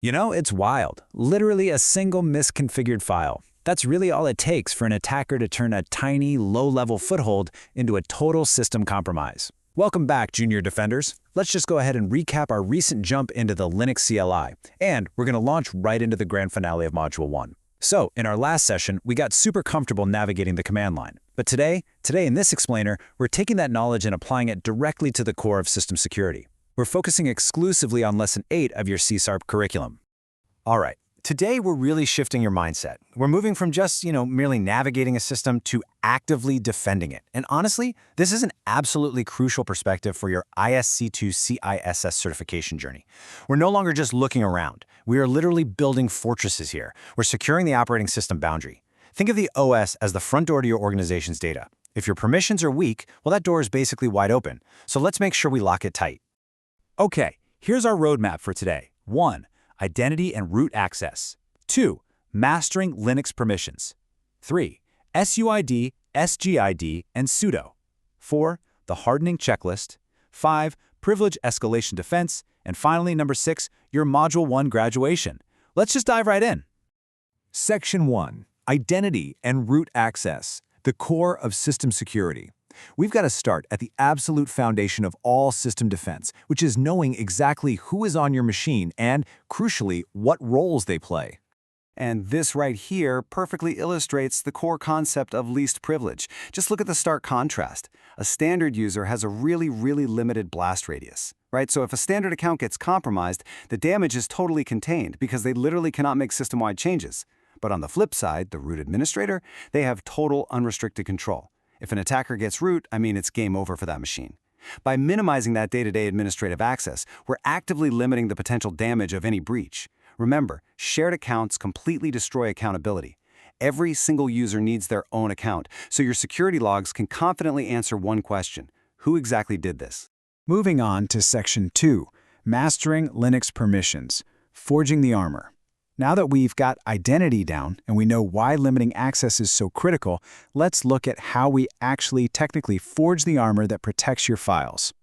You know, it's wild. Literally a single misconfigured file. That's really all it takes for an attacker to turn a tiny, low-level foothold into a total system compromise. Welcome back, Junior Defenders. Let's just go ahead and recap our recent jump into the Linux CLI, and we're going to launch right into the grand finale of Module 1. So, in our last session, we got super comfortable navigating the command line. But today in this explainer, we're taking that knowledge and applying it directly to the core of system security. We're focusing exclusively on Lesson 8 of your CSRP curriculum. All right, today we're really shifting your mindset. We're moving from just, merely navigating a system to actively defending it. And honestly, this is an absolutely crucial perspective for your ISC2 CISS certification journey. We're no longer just looking around. We are literally building fortresses here. We're securing the operating system boundary. Think of the OS as the front door to your organization's data. If your permissions are weak, well, that door is basically wide open. So let's make sure we lock it tight. Okay, here's our roadmap for today. 1. Identity and root access. 2. Mastering Linux permissions. 3. SUID, SGID, and sudo. 4. The hardening checklist. 5. Privilege escalation defense. And finally, number 6, your Module 1 graduation. Let's just dive right in. Section 1. Identity and root access, the core of system security. We've got to start at the absolute foundation of all system defense, which is knowing exactly who is on your machine and, crucially, what roles they play. And this right here perfectly illustrates the core concept of least privilege. Just look at the stark contrast. A standard user has a really limited blast radius, right? So if a standard account gets compromised, the damage is totally contained because they literally cannot make system-wide changes. But on the flip side, the root administrator, they have total unrestricted control. If an attacker gets root, it's game over for that machine. By minimizing that day-to-day administrative access, we're actively limiting the potential damage of any breach. Remember, shared accounts completely destroy accountability. Every single user needs their own account, so your security logs can confidently answer one question: who exactly did this? Moving on to Section 2, Mastering Linux Permissions, Forging the Armor. Now that we've got identity down and we know why limiting access is so critical, let's look at how we actually technically forge the armor that protects your files.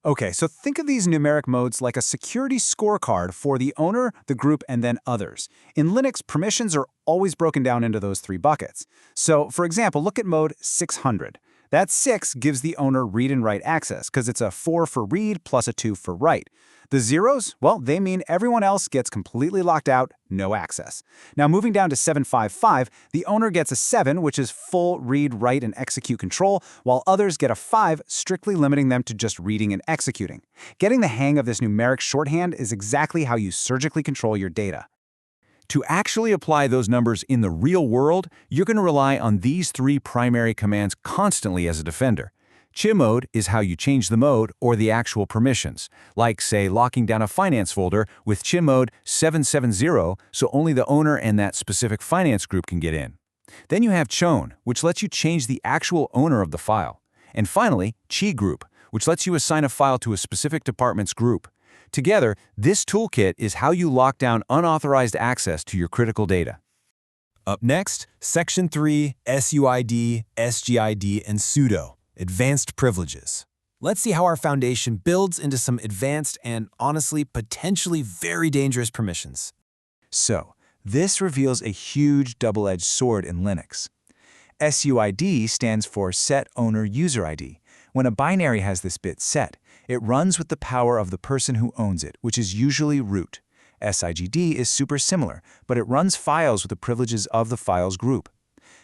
Okay, so think of these numeric modes like a security scorecard for the owner, the group, and then others. In Linux, permissions are always broken down into those 3 buckets. So, for example, look at mode 600. That 6 gives the owner read and write access because it's a 4 for read plus a 2 for write. The zeros, well, they mean everyone else gets completely locked out, no access. Now moving down to 755, the owner gets a 7, which is full read, write, and execute control, while others get a 5, strictly limiting them to just reading and executing. Getting the hang of this numeric shorthand is exactly how you surgically control your data. To actually apply those numbers in the real world, you're going to rely on these 3 primary commands constantly as a defender. Chmod is how you change the mode or the actual permissions, like, say, locking down a finance folder with chmod 770 so only the owner and that specific finance group can get in. Then you have chown, which lets you change the actual owner of the file. And finally, chgroup, which lets you assign a file to a specific department's group. Together, this toolkit is how you lock down unauthorized access to your critical data. Up next, Section 3, SUID, SGID, and sudo, Advanced Privileges. Let's see how our foundation builds into some advanced and, honestly, potentially very dangerous permissions. So, this reveals a huge double-edged sword in Linux. SUID stands for Set Owner User ID. When a binary has this bit set, it runs with the power of the person who owns it, which is usually root. SIGD is super similar, but it runs files with the privileges of the files group.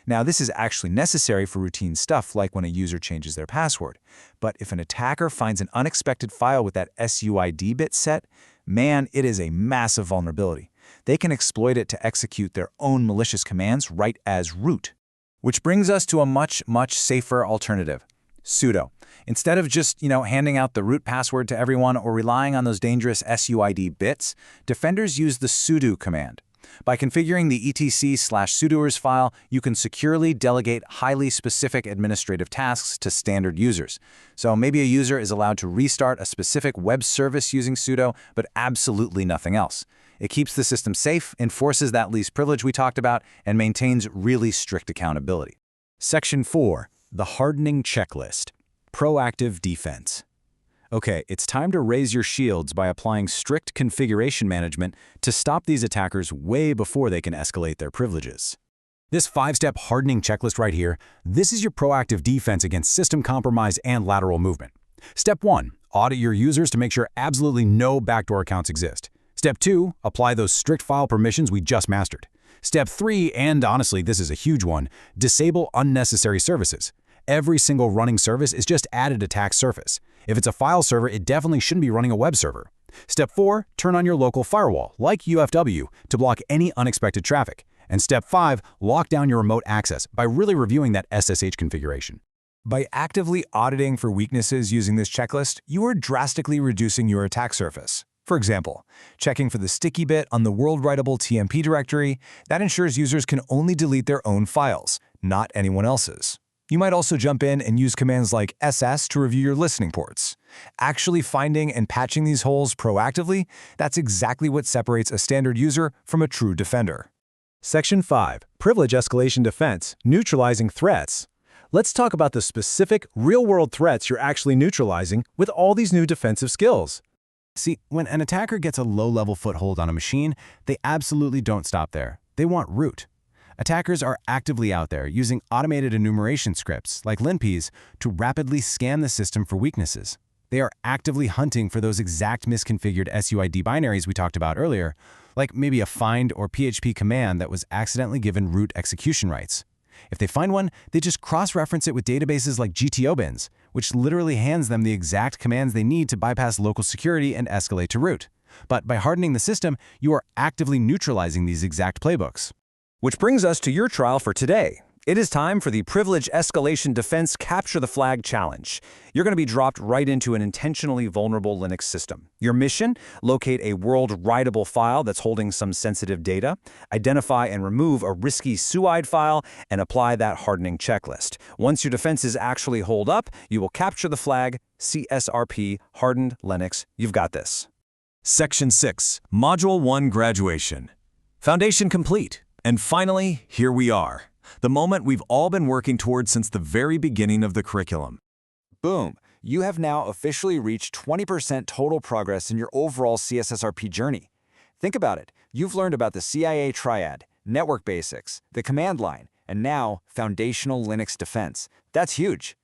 Now, this is actually necessary for routine stuff like when a user changes their password. But if an attacker finds an unexpected file with that SUID bit set, man, it is a massive vulnerability. They can exploit it to execute their own malicious commands right as root. Which brings us to a much safer alternative: sudo. Instead of just, handing out the root password to everyone or relying on those dangerous SUID bits, defenders use the sudo command. By configuring the etc/sudoers file, you can securely delegate highly specific administrative tasks to standard users. So maybe a user is allowed to restart a specific web service using sudo, but absolutely nothing else. It keeps the system safe, enforces that least privilege we talked about, and maintains really strict accountability. Section 4. The hardening checklist. Proactive defense. Okay, it's time to raise your shields by applying strict configuration management to stop these attackers way before they can escalate their privileges. This 5-step hardening checklist right here, this is your proactive defense against system compromise and lateral movement. Step 1, audit your users to make sure absolutely no backdoor accounts exist. Step 2, apply those strict file permissions we just mastered. Step 3, and honestly, this is a huge one, disable unnecessary services. Every single running service is just added attack surface. If it's a file server, it definitely shouldn't be running a web server. Step 4, turn on your local firewall, like UFW, to block any unexpected traffic. And Step 5, lock down your remote access by really reviewing that SSH configuration. By actively auditing for weaknesses using this checklist, you are drastically reducing your attack surface. For example, checking for the sticky bit on the world-writable TMP directory, that ensures users can only delete their own files, not anyone else's. You might also jump in and use commands like SS to review your listening ports. Actually finding and patching these holes proactively, that's exactly what separates a standard user from a true defender. Section 5, Privilege Escalation Defense, Neutralizing Threats. Let's talk about the specific, real-world threats you're actually neutralizing with all these new defensive skills. See, when an attacker gets a low-level foothold on a machine, they absolutely don't stop there. They want root. Attackers are actively out there using automated enumeration scripts, like linps, to rapidly scan the system for weaknesses. They are actively hunting for those exact misconfigured SUID binaries we talked about earlier, like maybe a find or PHP command that was accidentally given root execution rights. If they find one, they just cross-reference it with databases like GTO bins, which literally hands them the exact commands they need to bypass local security and escalate to root. But by hardening the system, you are actively neutralizing these exact playbooks. Which brings us to your trial for today. It is time for the Privilege Escalation Defense Capture the Flag Challenge. You're going to be dropped right into an intentionally vulnerable Linux system. Your mission? Locate a world-writable file that's holding some sensitive data, identify and remove a risky SUID file, and apply that hardening checklist. Once your defenses actually hold up, you will capture the flag, CSRP, hardened Linux. You've got this. Section 6, Module 1 Graduation. Foundation complete. And finally, here we are. The moment we've all been working towards since the very beginning of the curriculum. Boom! You have now officially reached 20% total progress in your overall CSSRP journey. Think about it. You've learned about the CIA triad, network basics, the command line, and now foundational Linux defense. That's huge.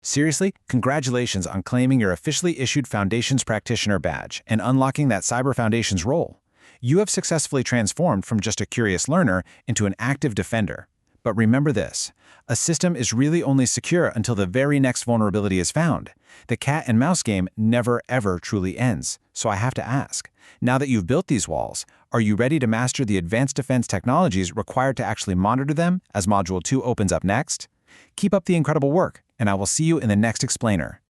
Seriously, congratulations on claiming your officially issued Foundations Practitioner badge and unlocking that Cyber Foundations role. You have successfully transformed from just a curious learner into an active defender. But remember this, a system is really only secure until the very next vulnerability is found. The cat and mouse game never ever truly ends. So I have to ask, now that you've built these walls, are you ready to master the advanced defense technologies required to actually monitor them as Module 2 opens up next? Keep up the incredible work, and I will see you in the next explainer.